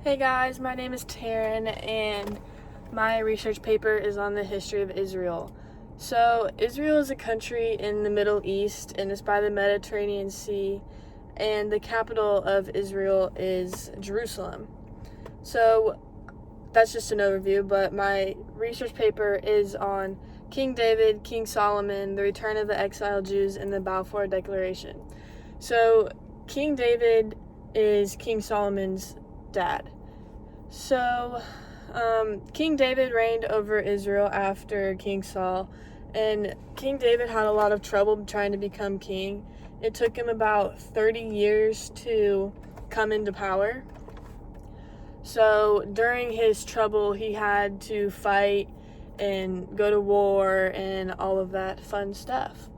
Hey guys, my name is Taryn and my research paper is on the history of Israel. So, Israel is a country in the Middle East and it's by the Mediterranean Sea, and the capital of Israel is Jerusalem. So, that's just an overview, but my research paper is on King David, King Solomon, the return of the exiled Jews, and the Balfour Declaration. So, King David is King Solomon's dad. So, King David reigned over Israel after King Saul, and King David had a lot of trouble trying to become king. It took him about 30 years to come into power. So, during his trouble, he had to fight and go to war and all of that fun stuff.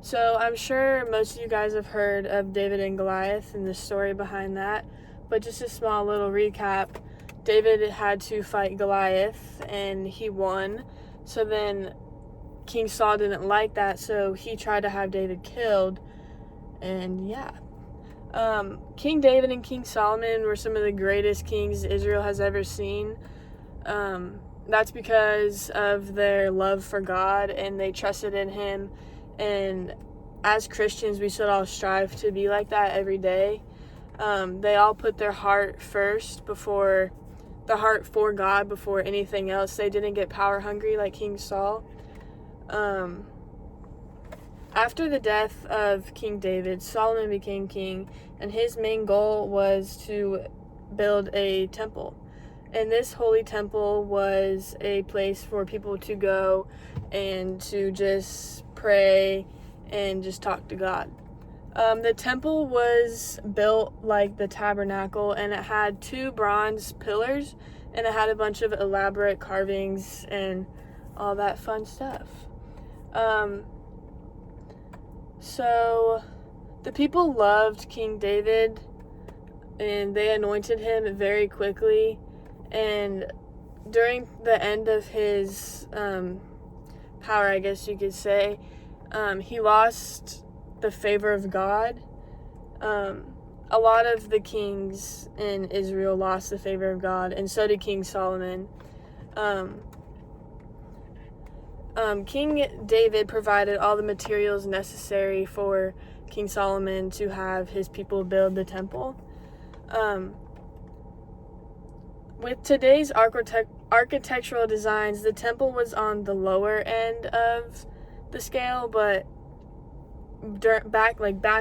So, I'm sure most of you guys have heard of David and Goliath and the story behind that, but just a small little recap. David had to fight Goliath and he won. So then King Saul didn't like that, so he tried to have David killed. And yeah. King David and King Solomon were some of the greatest kings Israel has ever seen. That's because of their love for God and they trusted in Him. And as Christians, we should all strive to be like that every day. They all put their heart first for God before anything else. They didn't get power hungry like King Saul. After the death of King David, Solomon became king, and his main goal was to build a temple. And this holy temple was a place for people to go and to just pray and just talk to God. The temple was built like the tabernacle, and it had 2 bronze pillars, and it had a bunch of elaborate carvings and all that fun stuff. So the people loved King David, and they anointed him very quickly, and during the end of his power, I guess you could say, he lost the favor of God. A lot of the kings in Israel lost the favor of God, and so did King Solomon. King David provided all the materials necessary for King Solomon to have his people build the temple. With today's architectural designs, the temple was on the lower end of the scale, but back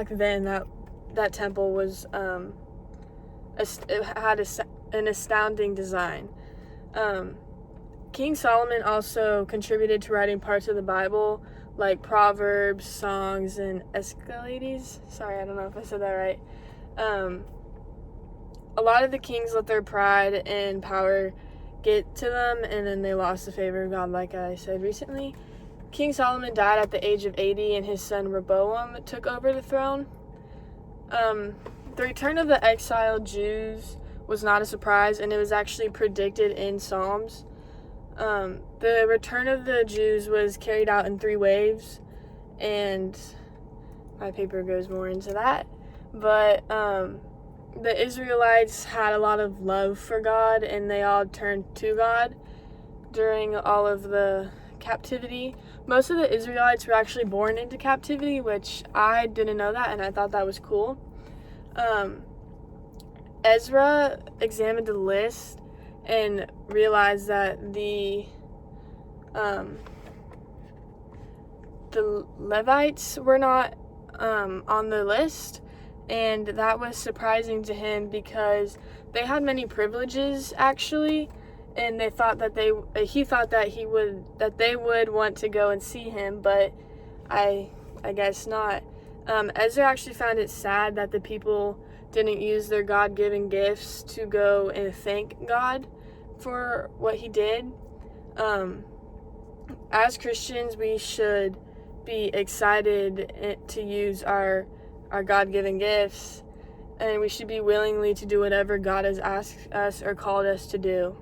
then that temple was it had an astounding design. King Solomon also contributed to writing parts of the Bible like Proverbs, Songs, and Escalades. Sorry, I don't know if I said that right. A lot of the kings let their pride and power get to them, and then they lost the favor of God, like I said recently. King Solomon died at the age of 80, and his son Rehoboam took over the throne. The return of the exiled Jews was not a surprise, and it was actually predicted in Psalms. The return of the Jews was carried out in 3 waves, and my paper goes more into that. But the Israelites had a lot of love for God, and they all turned to God during all of the captivity. Most of the Israelites were actually born into captivity, which I didn't know that, and I thought that was cool. Ezra examined the list and realized that the Levites were not on the list, and that was surprising to him because they had many privileges actually, and they thought that he thought that they would want to go and see him, but I guess not. Ezra actually found it sad that the people didn't use their God-given gifts to go and thank God for what he did. As Christians, we should be excited to use our God-given gifts, and we should be willingly to do whatever God has asked us or called us to do.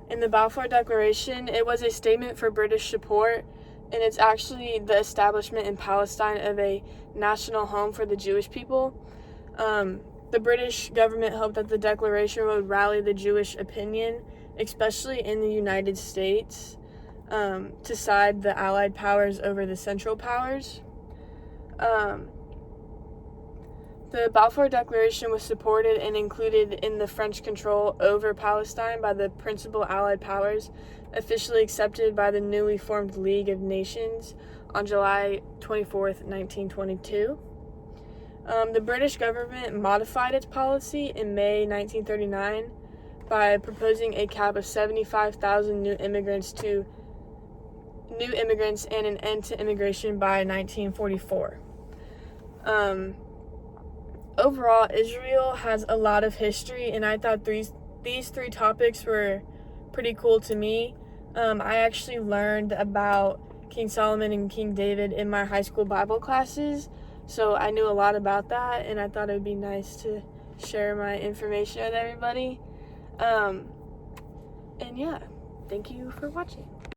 In the Balfour Declaration, it was a statement for British support, and it's actually the establishment in Palestine of a national home for the Jewish people. The British government hoped that the declaration would rally the Jewish opinion, especially in the United States, to side the Allied powers over the Central powers. The Balfour Declaration was supported and included in the French control over Palestine by the principal Allied powers, officially accepted by the newly formed League of Nations on July 24th, 1922. The British government modified its policy in May 1939 by proposing a cap of 75,000 new immigrants and an end to immigration by 1944. Overall, Israel has a lot of history, and I thought these three topics were pretty cool to me. I actually learned about King Solomon and King David in my high school Bible classes, so I knew a lot about that, and I thought it would be nice to share my information with everybody. And yeah, thank you for watching.